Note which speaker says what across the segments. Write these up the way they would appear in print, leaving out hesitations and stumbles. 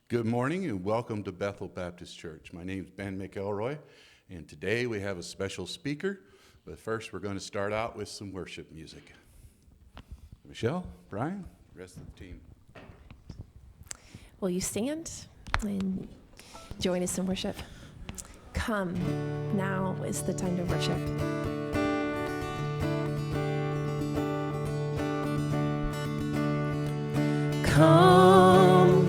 Speaker 1: Good morning and welcome to Bethel Baptist Church. My name is Ben McElroy, and today we have a special speaker, but first we're going to start out with some worship music. Michelle, Brian, the rest of the team.
Speaker 2: Will you stand and join us in worship? Come, now is the time to worship. Come,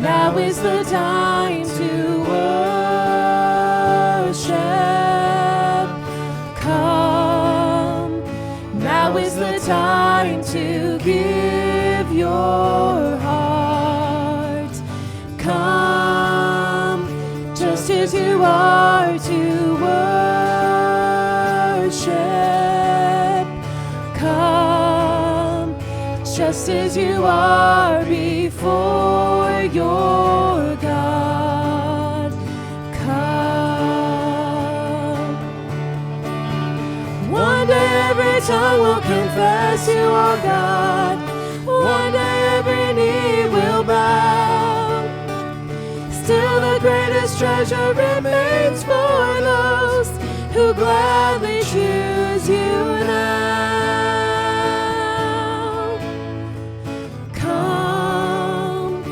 Speaker 2: now is the time to worship. Come, now is the time to give your heart. Come, just as you are to worship. Come, just as you are before your God. Come. One day every tongue will confess you are God. One day every knee will bow. Still the greatest treasure remains for those who gladly choose you now. Come,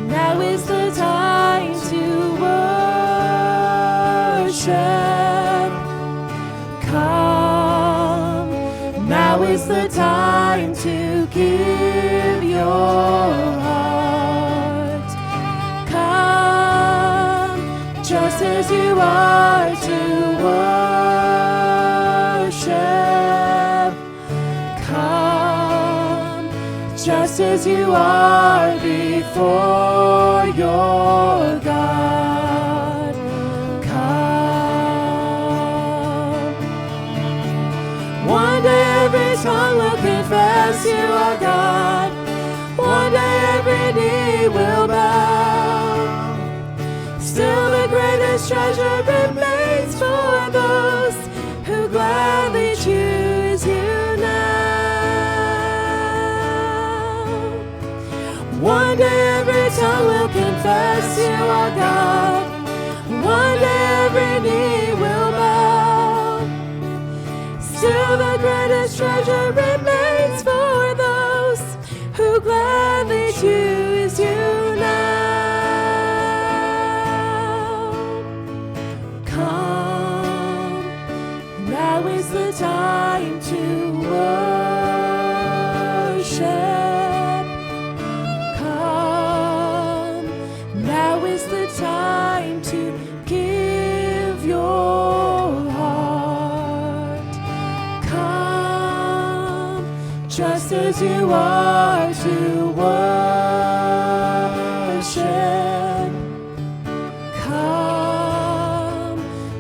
Speaker 2: now is the time to worship. Come, now is the time to give your heart. Come, just as you are to worship. Come, just as you are before your God. Come. One day every tongue will confess you are God. One day every knee will bow. Still the greatest treasure remains for those who gladly choose you now. One day every tongue will confess you are God. One day every knee will bow. Still the greatest treasure remains for those who gladly choose you now. Come, now is the time to worship. Come, now is the time to give your heart. Come, just as you are to worship. Come,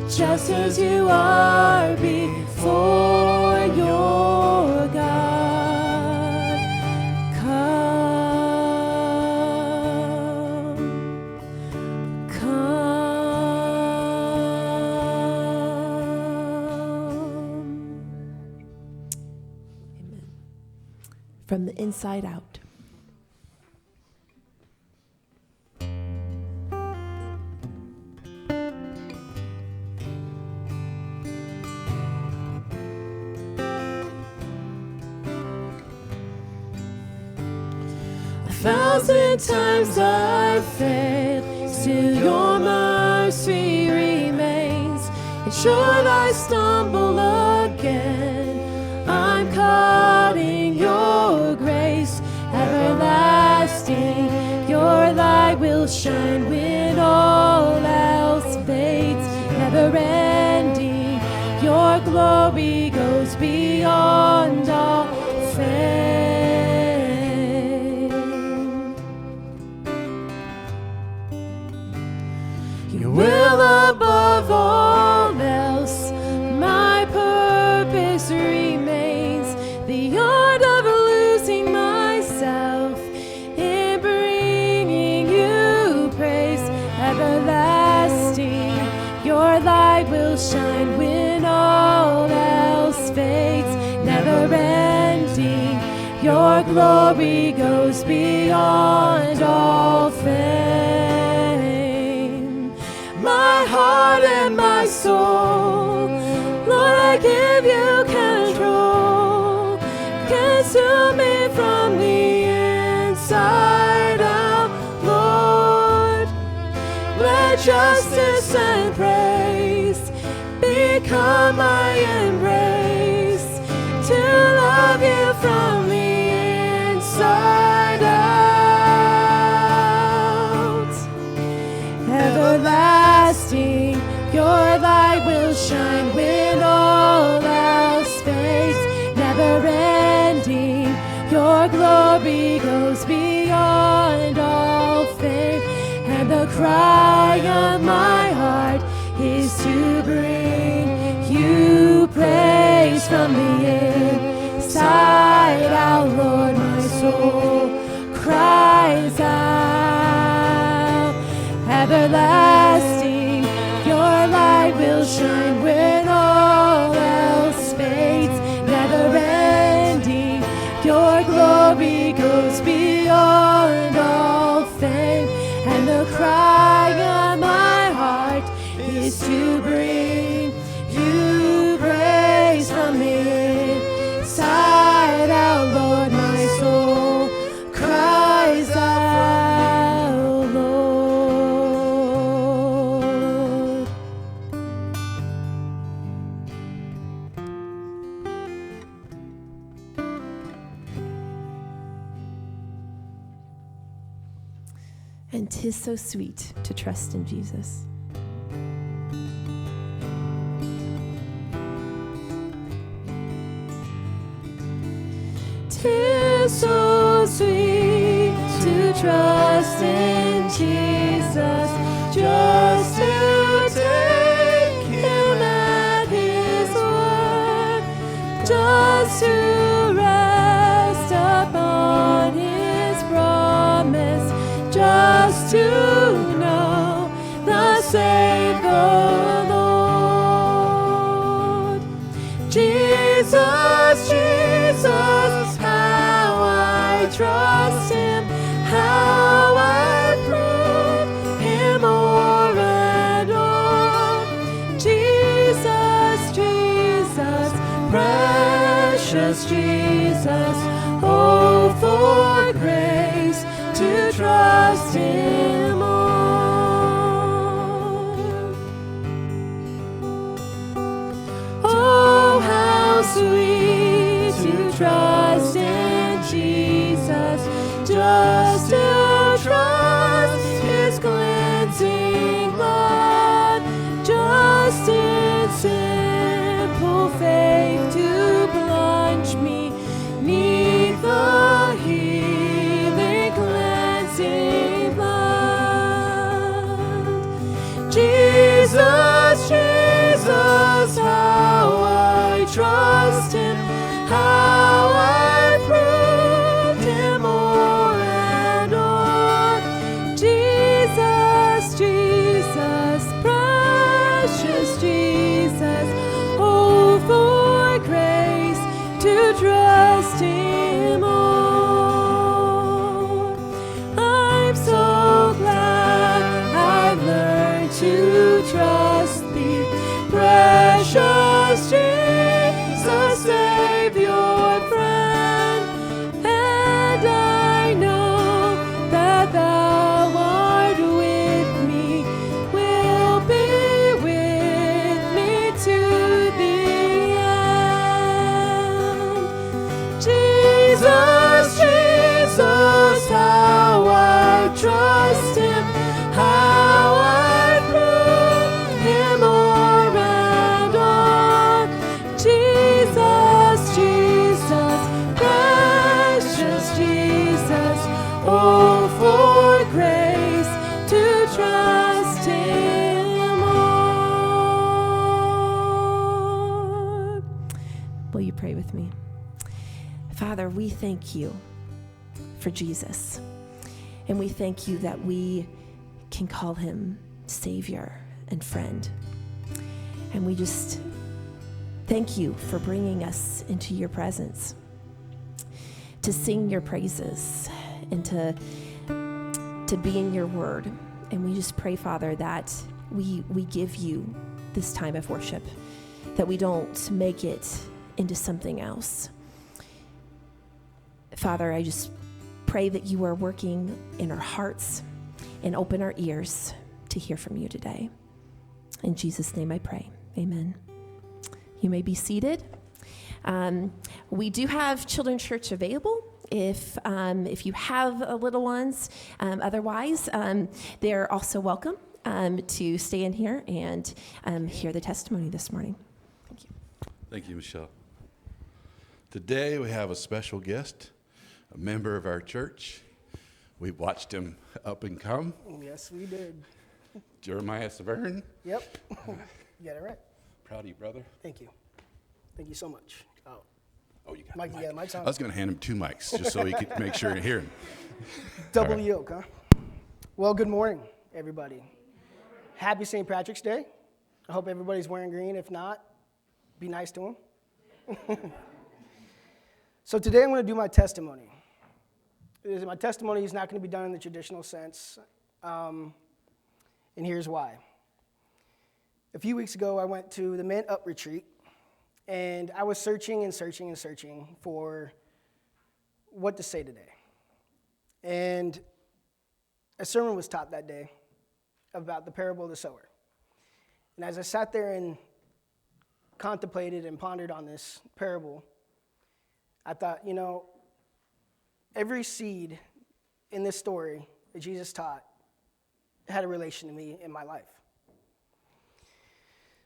Speaker 2: just as you are before your God. Come, come. Amen. From the inside out. A thousand times I've failed, still your mercy remains. And should I stumble again, I'm caught in your grace. Everlasting, your light will shine when all else fades. Never ending, your glory goes beyond all fame. Your will above all else, my purpose remains. The art of losing myself in bringing you praise. Everlasting, your light will shine when all else fades. Never ending, your glory goes beyond all fame. justice and praise become my embrace, to love you from the inside out. Everlasting, your light will shine when all else fades. Never ending, your glory goes beyond all fame. And the cry of my heart is to bring you praise from the inside out. Lord, my soul cries out. Everlasting, your light will shine when all else fades. Never ending, your glory goes beyond all fame. And the cry of my heart is to bring you praise from the inside out. Lord, my soul cries out, Lord. And 'tis so sweet to trust in Jesus. Tis so sweet to trust in Jesus, just to take him at his word, just to rest upon his promise, just to know thus saith the Lord. Jesus, Jesus, how I trust him, how I prove him o'er and o'er. Jesus, Jesus, precious Jesus, oh, for grace to trust him more. Oh, how sweet to trust in Jesus, just to trust his cleansing blood, just in simple faith to plunge me 'neath the healing cleansing blood. Jesus, Jesus, how I trust him, how I proved him o'er and o'er. Jesus, Jesus, precious Jesus, oh, for grace to trust him more. I'm so glad I've learned to trust thee, precious Jesus, Savior, friend. And I know that thou art with me, will be with me to the end. Jesus, Jesus, how I trust him, how I prove him o'er and o'er. Jesus, Jesus, precious Jesus, oh, for grace to trust him more. Will you pray with me? Father, we thank you for Jesus, and we thank you that we can call him Savior and friend. And we just thank you for bringing us into your presence to sing your praises and to be in your word. And we just pray, Father, that we give you this time of worship, that we don't make it into something else. Father, I just pray that you are working in our hearts and open our ears to hear from you today. In Jesus' name I pray. Amen. You may be seated. We do have children's church available if you have little ones. Otherwise, they're also welcome to stay in here and hear the testimony this morning. Thank you.
Speaker 1: Thank you, Michelle. Today we have a special guest, a member of our church. We watched him up and come.
Speaker 3: Yes, we did.
Speaker 1: Jeremiah Severn.
Speaker 3: Yep. You got it right.
Speaker 1: Proud of you, brother.
Speaker 3: Thank you. Thank you so much.
Speaker 1: Oh, you got
Speaker 3: Mike,
Speaker 1: the
Speaker 3: you
Speaker 1: mic.
Speaker 3: got the mic's on?
Speaker 1: I was going to hand him 2 mics just so he could make sure to hear him.
Speaker 3: Double
Speaker 1: All right.
Speaker 3: yoke, huh? Well, good morning, everybody. Happy St. Patrick's Day. I hope everybody's wearing green. If not, be nice to them. So today I'm going to do my testimony. My testimony is not going to be done in the traditional sense, and here's why. A few weeks ago, I went to the Men Up retreat, and I was searching for what to say today. And a sermon was taught that day about the parable of the sower. And as I sat there and contemplated and pondered on this parable, I thought, every seed in this story that Jesus taught had a relation to me in my life.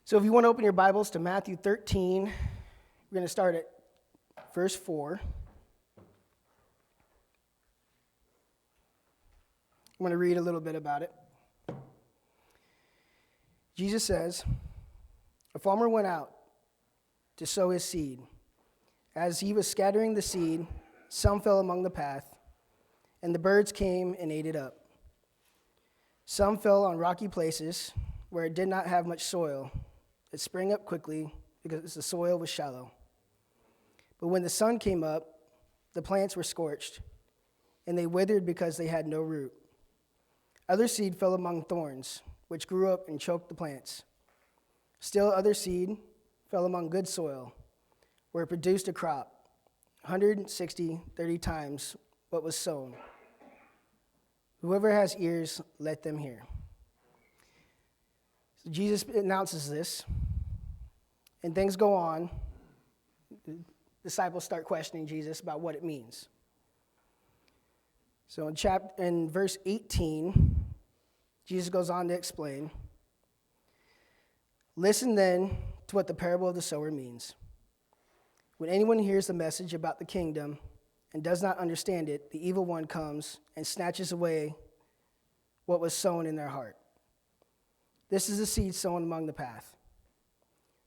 Speaker 3: So if you want to open your Bibles to Matthew 13, we're going to start at verse 4. I'm going to read a little bit about it. Jesus says, "A farmer went out to sow his seed. As he was scattering the seed, some fell among the path, and the birds came and ate it up. Some fell on rocky places where it did not have much soil. It sprang up quickly because the soil was shallow. But when the sun came up, the plants were scorched, and they withered because they had no root. Other seed fell among thorns, which grew up and choked the plants. Still other seed fell among good soil, where it produced a crop, 160, 30 times what was sown. Whoever has ears, let them hear." So Jesus announces this, and things go on. The disciples start questioning Jesus about what it means. So in verse 18, Jesus goes on to explain, "Listen then to what the parable of the sower means. When anyone hears the message about the kingdom and does not understand it, the evil one comes and snatches away what was sown in their heart. This is the seed sown among the path.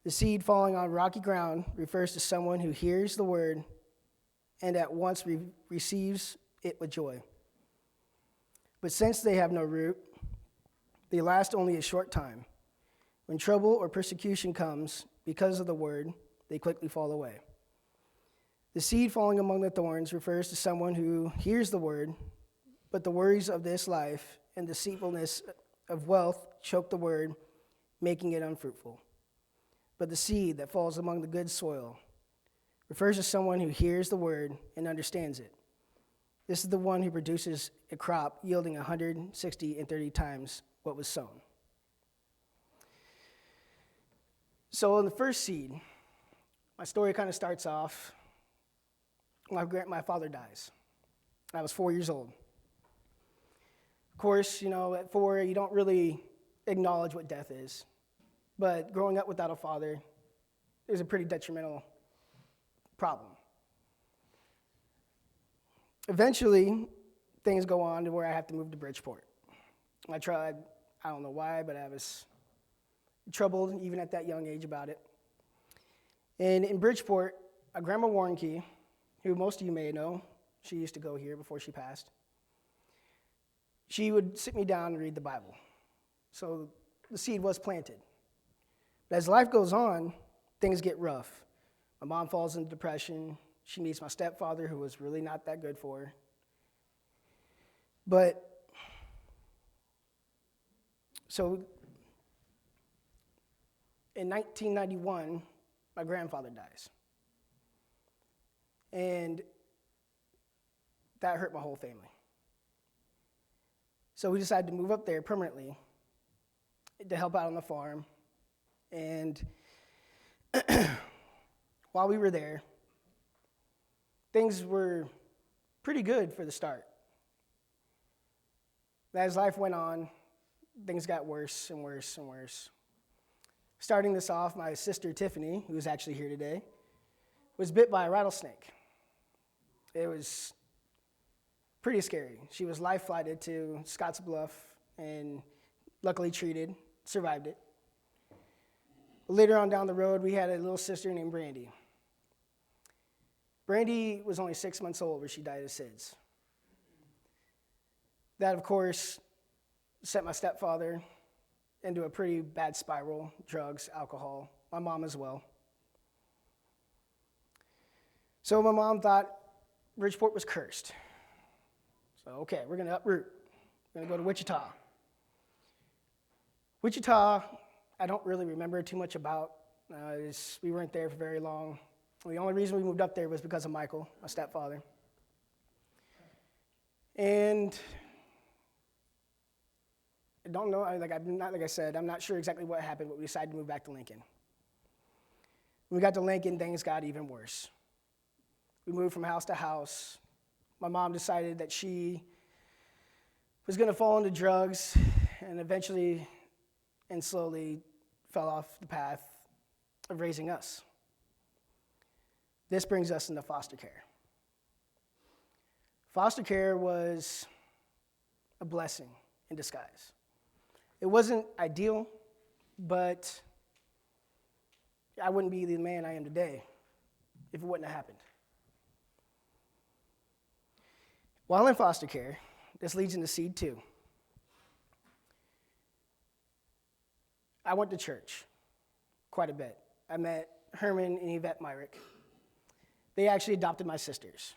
Speaker 3: The seed falling on rocky ground refers to someone who hears the word and at once receives it with joy. But since they have no root, they last only a short time. When trouble or persecution comes because of the word, they quickly fall away. The seed falling among the thorns refers to someone who hears the word, but the worries of this life and deceitfulness of wealth choke the word, making it unfruitful. But the seed that falls among the good soil refers to someone who hears the word and understands it. This is the one who produces a crop yielding 160 and 30 times what was sown." So in the first seed, my story kind of starts off, my father dies. I was 4 years old. Of course, at 4, you don't really acknowledge what death is. But growing up without a father is a pretty detrimental problem. Eventually, things go on to where I have to move to Bridgeport. I tried, I don't know why, but I was troubled even at that young age about it. And in Bridgeport, a Grandma Warnke, who most of you may know, she used to go here before she passed, she would sit me down and read the Bible. So the seed was planted. But as life goes on, things get rough. My mom falls into depression. She meets my stepfather, who was really not that good for her. But, so in 1991, my grandfather dies. And that hurt my whole family. So we decided to move up there permanently to help out on the farm. And while we were there, things were pretty good for the start. As life went on, things got worse and worse and worse. Starting this off, my sister Tiffany, who's actually here today, was bit by a rattlesnake. It was pretty scary. She was life flighted to Scotts Bluff and luckily treated, survived it. Later on down the road, we had a little sister named Brandy. Brandy was only 6 months old when she died of SIDS. That, of course, sent my stepfather into a pretty bad spiral, drugs, alcohol, my mom as well. So my mom thought Bridgeport was cursed. So, okay, we're going to uproot. We're going to go to Wichita. Wichita, I don't really remember too much about. We weren't there for very long. The only reason we moved up there was because of Michael, my stepfather. And I don't know, like I said, I'm not sure exactly what happened, but we decided to move back to Lincoln. When we got to Lincoln, things got even worse. We moved from house to house. My mom decided that she was going to fall into drugs and eventually and slowly fell off the path of raising us. This brings us into foster care. Foster care was a blessing in disguise. It wasn't ideal, but I wouldn't be the man I am today if it wouldn't have happened. While in foster care, this leads into seed 2. I went to church quite a bit. I met Herman and Yvette Myrick. They actually adopted my sisters.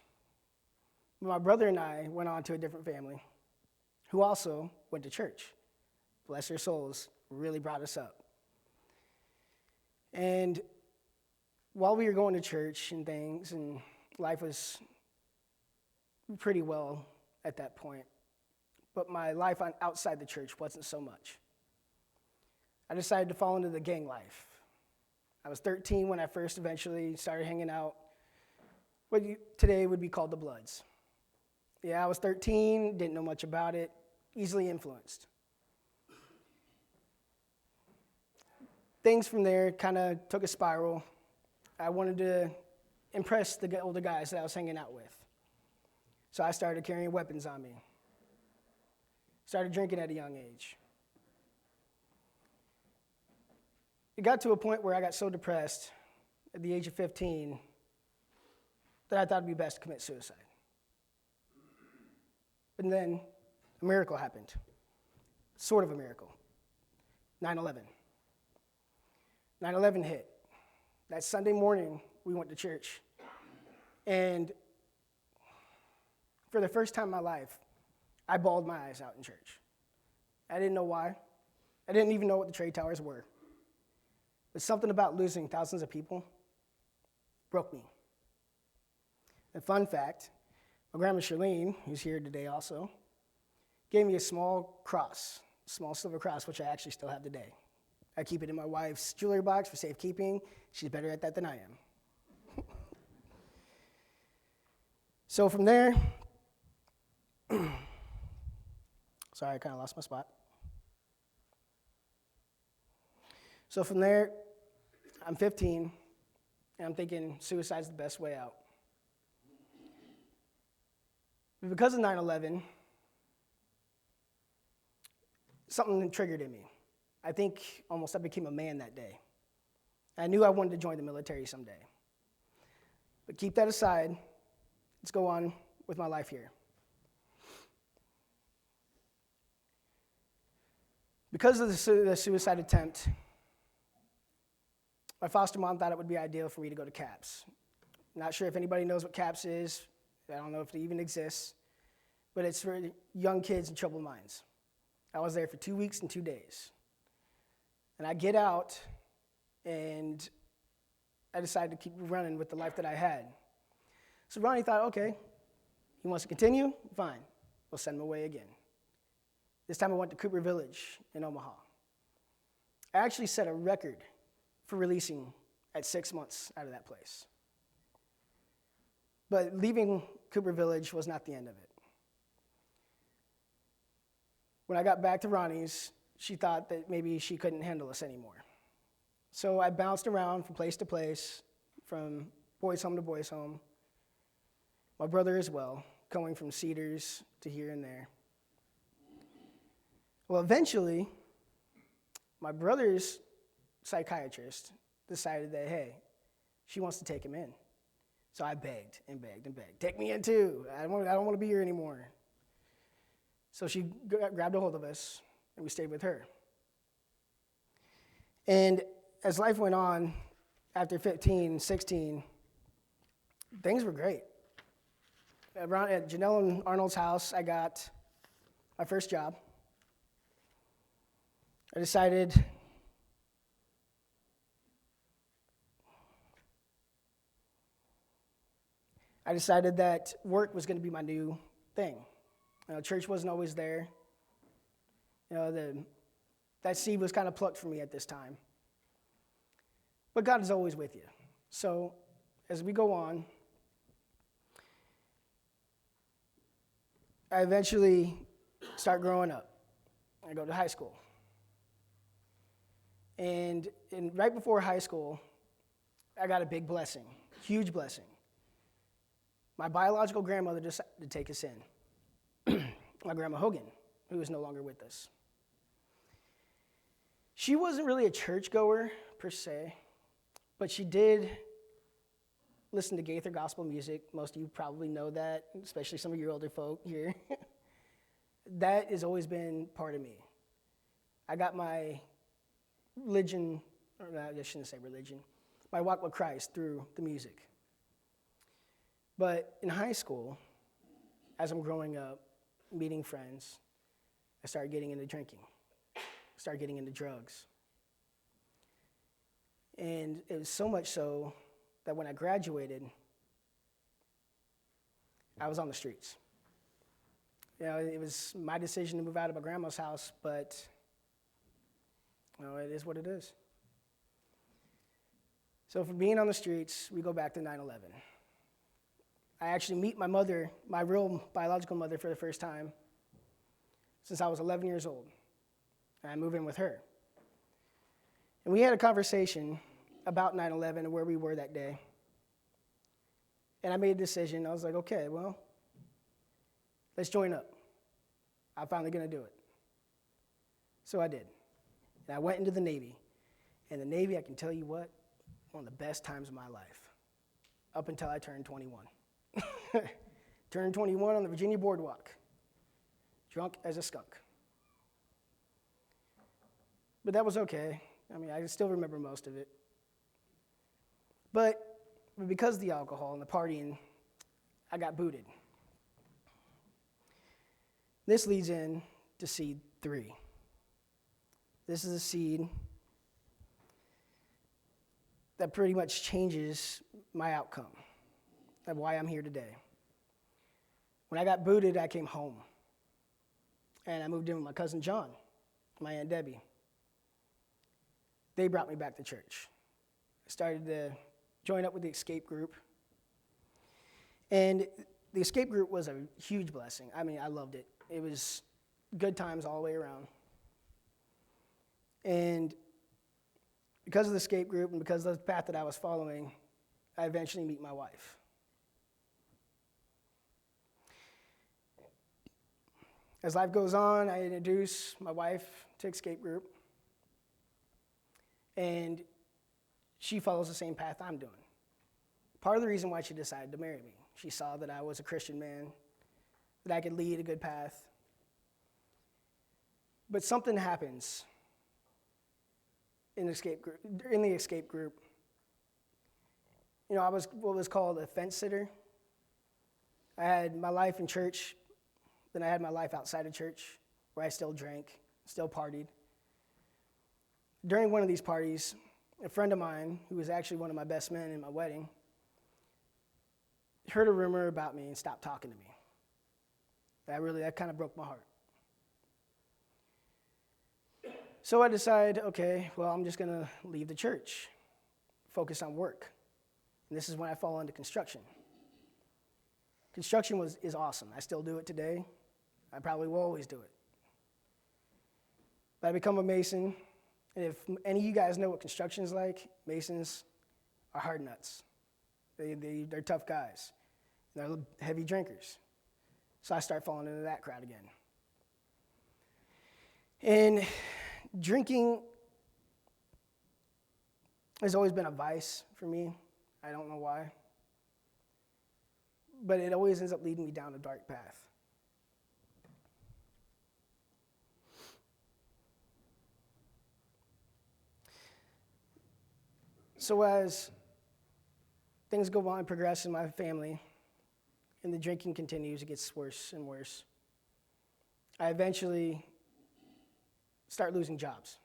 Speaker 3: My brother and I went on to a different family who also went to church. Bless their souls, really brought us up. And while we were going to church and things, and life was pretty well at that point, but my life outside the church wasn't so much. I decided to fall into the gang life. I was 13 when I first eventually started hanging out what today would be called the Bloods. Yeah, I was 13, didn't know much about it, easily influenced. Things from there kind of took a spiral. I wanted to impress the older guys that I was hanging out with. So I started carrying weapons on me. Started drinking at a young age. It got to a point where I got so depressed at the age of 15 that I thought it'd be best to commit suicide. But then a miracle happened. Sort of a miracle. 9/11. 9/11 hit. That Sunday morning, we went to church. And for the first time in my life, I bawled my eyes out in church. I didn't know why. I didn't even know what the trade towers were. But something about losing thousands of people broke me. And fun fact, my grandma Charlene, who's here today also, gave me a small cross, a small silver cross, which I actually still have today. I keep it in my wife's jewelry box for safekeeping. She's better at that than I am. So from there, sorry, I kind of lost my spot. So from there, I'm 15, and I'm thinking suicide's the best way out. But because of 9/11, something triggered in me. I think almost I became a man that day. I knew I wanted to join the military someday. But keep that aside. Let's go on with my life here. Because of the suicide attempt, my foster mom thought it would be ideal for me to go to CAPS. Not sure if anybody knows what CAPS is. I don't know if it even exists. But it's for young kids and troubled minds. I was there for 2 weeks and 2 days. And I get out, and I decided to keep running with the life that I had. So Ronnie thought, okay, he wants to continue? Fine. We'll send him away again. This time I went to Cooper Village in Omaha. I actually set a record for releasing at 6 months out of that place. But leaving Cooper Village was not the end of it. When I got back to Ronnie's, she thought that maybe she couldn't handle us anymore. So I bounced around from place to place, from boys' home to boys' home. My brother as well, going from Cedars to here and there. Well, eventually, my brother's psychiatrist decided that, hey, she wants to take him in. So I begged and begged and begged. Take me in too. I don't want to be here anymore. So she grabbed a hold of us, and we stayed with her. And as life went on, after 15, 16, things were great. Around at Janelle and Arnold's house, I got my first job. I decided that work was going to be my new thing. Church wasn't always there. That seed was kind of plucked from me at this time. But God is always with you. So as we go on, I eventually start growing up. I go to high school. And right before high school, I got a big blessing, huge blessing. My biological grandmother decided to take us in. My grandma Hogan, who is no longer with us. She wasn't really a churchgoer per se, but she did listen to Gaither gospel music. Most of you probably know that, especially some of your older folk here. That has always been part of me. I got my religion, or I shouldn't say religion, my walk with Christ through the music. But in high school, as I'm growing up, meeting friends, I started getting into drinking, started getting into drugs. And it was so much so that when I graduated, I was on the streets. It was my decision to move out of my grandma's house, but it is what it is. So from being on the streets, we go back to 9/11. I actually meet my mother, my real biological mother, for the first time since I was 11 years old. And I move in with her. And we had a conversation about 9/11 and where we were that day. And I made a decision. I was like, okay, well, let's join up. I'm finally going to do it. So I did. And I went into the Navy. And the Navy, I can tell you what, one of the best times of my life, up until I turned 21. Turned 21 on the Virginia boardwalk, drunk as a skunk. But that was okay. I still remember most of it. But because of the alcohol and the partying, I got booted. This leads in to seed 3. This is a seed that pretty much changes my outcome of why I'm here today. When I got booted, I came home. And I moved in with my cousin John, my Aunt Debbie. They brought me back to church. I started to join up with the escape group. And the escape group was a huge blessing. I loved it. It was good times all the way around. And because of the escape group and because of the path that I was following, I eventually meet my wife. As life goes on, I introduce my wife to escape group. And she follows the same path I'm doing. Part of the reason why she decided to marry me. She saw that I was a Christian man, that I could lead a good path. But something happens in the escape group. I was what was called a fence sitter. I had my life in church, then I had my life outside of church, where I still drank, still partied. During one of these parties, a friend of mine, who was actually one of my best men in my wedding, heard a rumor about me and stopped talking to me. That kind of broke my heart. So I decided, okay, well, I'm just going to leave the church, focus on work. And this is when I fall into construction. Construction is awesome. I still do it today. I probably will always do it. But I become a mason, and if any of you guys know what construction is like, masons are hard nuts. They're tough guys. They're heavy drinkers. So I start falling into that crowd again. And drinking has always been a vice for me. I don't know why. But it always ends up leading me down a dark path. So as things go on and progress in my family, and the drinking continues, it gets worse and worse, I eventually start losing jobs.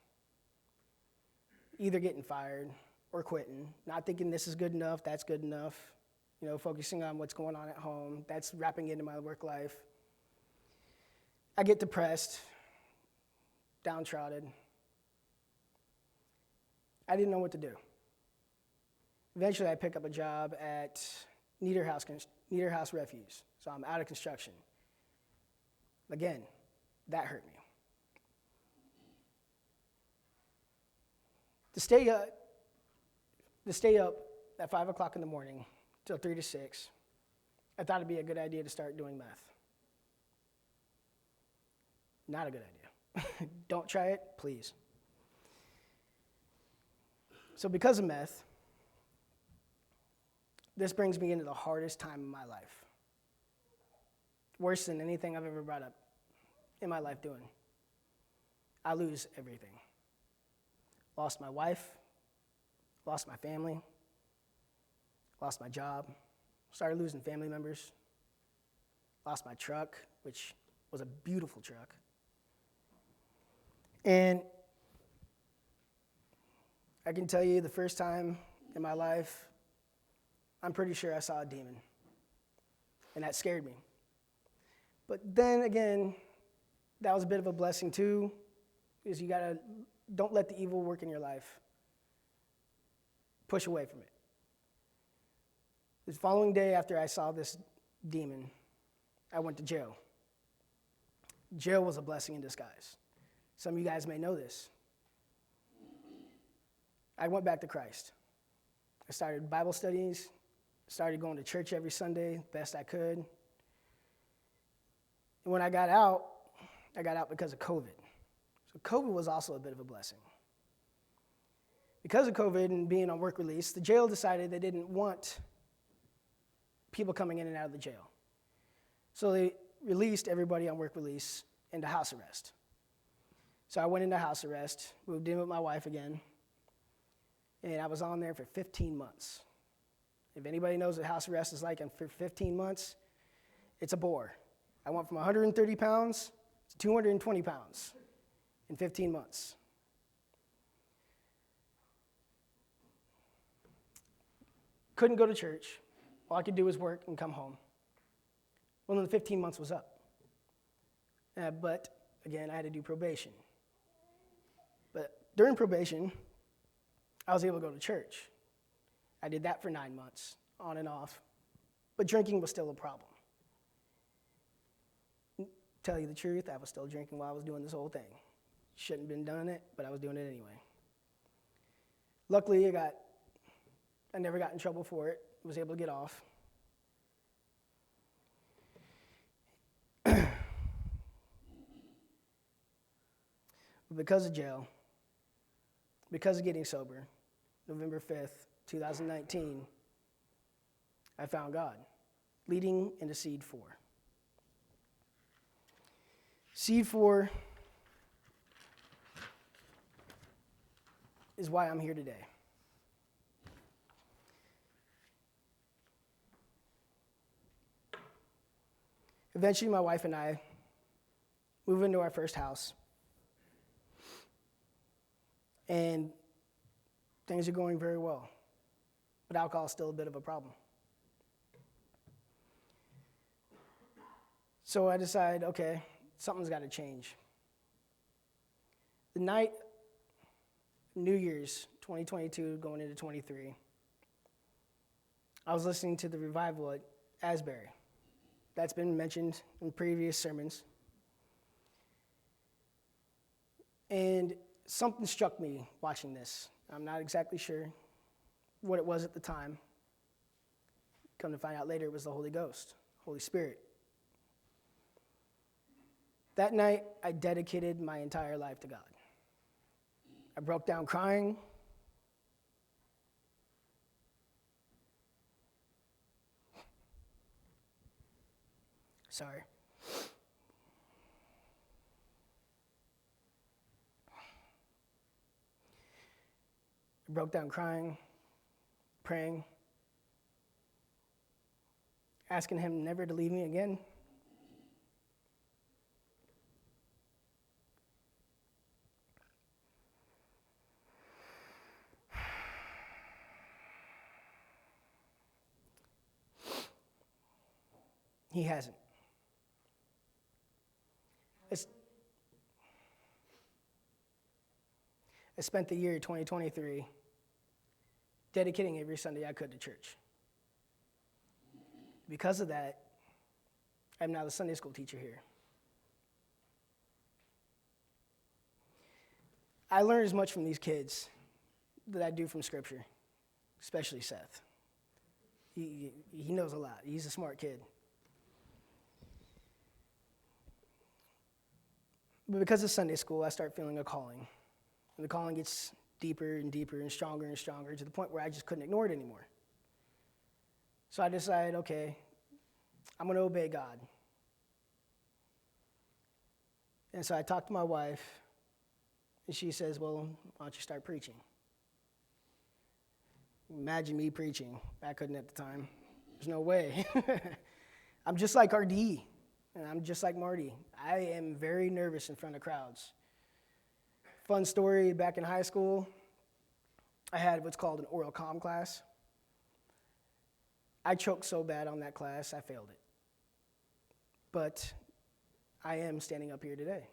Speaker 3: Either getting fired or quitting, not thinking this is good enough, that's good enough, focusing on what's going on at home, that's wrapping into my work life. I get depressed, downtrodden. I didn't know what to do. Eventually, I pick up a job at Niederhaus Refuse, so I'm out of construction. Again, that hurt me. To stay up at 5 o'clock in the morning till 3 to 6, I thought it'd be a good idea to start doing meth. Not a good idea. Don't try it, please. So because of meth, this brings me into the hardest time of my life. Worse than anything I've ever brought up in my life doing. I lose everything. Lost my wife, lost my family, lost my job, started losing family members, lost my truck, which was a beautiful truck. And I can tell you the first time in my life, I'm pretty sure I saw a demon. And that scared me. But then again, that was a bit of a blessing too, because don't let the evil work in your life. Push away from it. The following day after I saw this demon, I went to jail. Jail was a blessing in disguise. Some of you guys may know this. I went back to Christ. I started Bible studies, started going to church every Sunday, best I could. And when I got out because of COVID. So COVID was also a bit of a blessing. Because of COVID and being on work release, the jail decided they didn't want people coming in and out of the jail. So they released everybody on work release into house arrest. So I went into house arrest, moved in with my wife again, and I was on there for 15 months. If anybody knows what house arrest is like, and for 15 months, it's a bore. I went from 130 pounds to 220 pounds in 15 months. Couldn't go to church. All I could do was work and come home. Well, then the 15 months was up. But again, I had to do probation. But during probation, I was able to go to church. I did that for 9 months, on and off. But drinking was still a problem. Tell you the truth, I was still drinking while I was doing this whole thing. Shouldn't have been doing it, but I was doing it anyway. Luckily, I never got in trouble for it. I was able to get off. Because of jail, because of getting sober, November 5th, 2019, I found God, leading into Seed 4. Seed 4 is why I'm here today. Eventually, my wife and I moved into our first house. And things are going very well. But alcohol is still a bit of a problem. So I decided, okay, something's got to change. The night, New Year's 2022 going into 23, I was listening to the revival at Asbury. That's been mentioned in previous sermons. And something struck me watching this. I'm not exactly sure what it was at the time. Come to find out later, it was the Holy Ghost, Holy Spirit. That night, I dedicated my entire life to God. I broke down crying. Sorry. I broke down crying, praying, asking him never to leave me again. He hasn't. I spent the year 2023 dedicating every Sunday I could to church. Because of that, I'm now the Sunday school teacher here. I learn as much from these kids that I do from Scripture, especially Seth. He knows a lot. He's a smart kid. But because of Sunday school, I start feeling a calling. And the calling gets deeper and deeper and stronger to the point where I just couldn't ignore it anymore. So I decided, okay, I'm going to obey God. And so I talked to my wife, and she says, well, why don't you start preaching? Imagine me preaching. I couldn't at the time. There's no way. I'm just like RD, and I'm just like Marty. I am very nervous in front of crowds. Fun story, back in high school, I had what's called an oral comm class. I choked so bad on that class, I failed it. But I am standing up here today.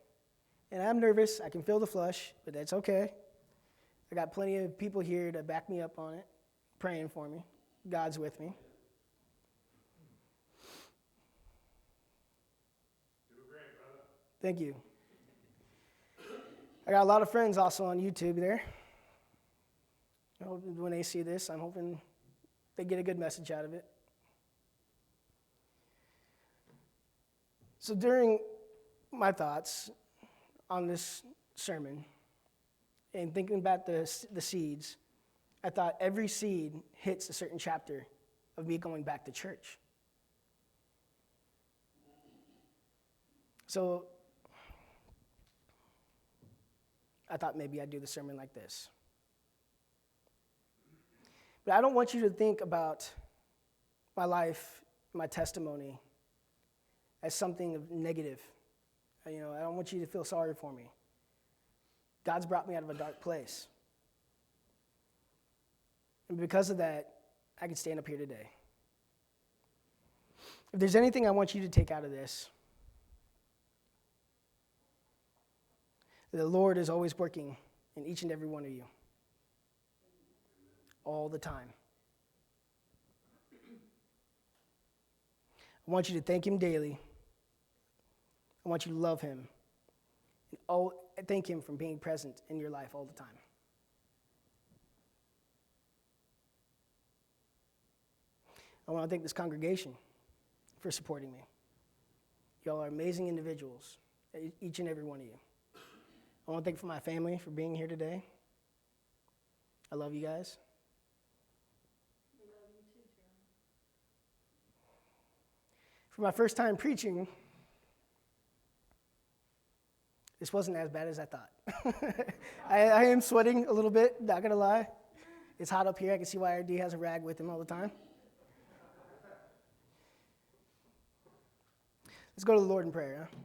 Speaker 3: And I'm nervous, I can feel the flush, but that's okay. I got plenty of people here to back me up on it, praying for me. God's with me.
Speaker 4: You do great, brother.
Speaker 3: Thank you. I got a lot of friends also on YouTube there. I hope when they see this, I'm hoping they get a good message out of it. So during my thoughts on this sermon and thinking about the seeds, I thought every seed hits a certain chapter of me going back to church. So I thought maybe I'd do the sermon like this. But I don't want you to think about my life, my testimony, as something negative. I don't want you to feel sorry for me. God's brought me out of a dark place. And because of that, I can stand up here today. If there's anything I want you to take out of this, the Lord is always working in each and every one of you. All the time. I want you to thank Him daily. I want you to love Him. And thank Him for being present in your life all the time. I want to thank this congregation for supporting me. Y'all are amazing individuals, each and every one of you. I want to thank for my family for being here today. I love you guys.
Speaker 2: We love you too, Jeremy.
Speaker 3: For my first time preaching, this wasn't as bad as I thought. I am sweating a little bit, not going to lie. It's hot up here. I can see why RD has a rag with him all the time. Let's go to the Lord in prayer. Huh?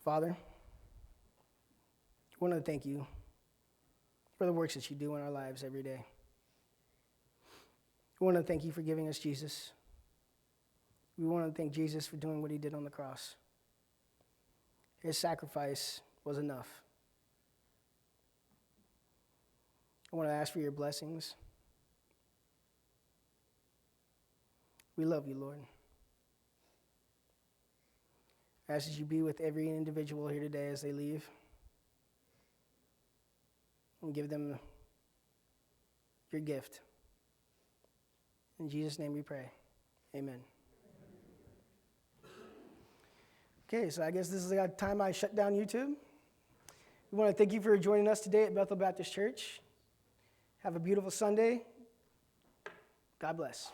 Speaker 3: Father, I want to thank you for the works that you do in our lives every day. We want to thank you for giving us Jesus. We want to thank Jesus for doing what he did on the cross. His sacrifice was enough. I want to ask for your blessings. We love you, Lord. I ask that you be with every individual here today as they leave. And give them your gift. In Jesus' name we pray. Amen. Okay, so I guess this is the time I shut down YouTube. We want to thank you for joining us today at Bethel Baptist Church. Have a beautiful Sunday. God bless.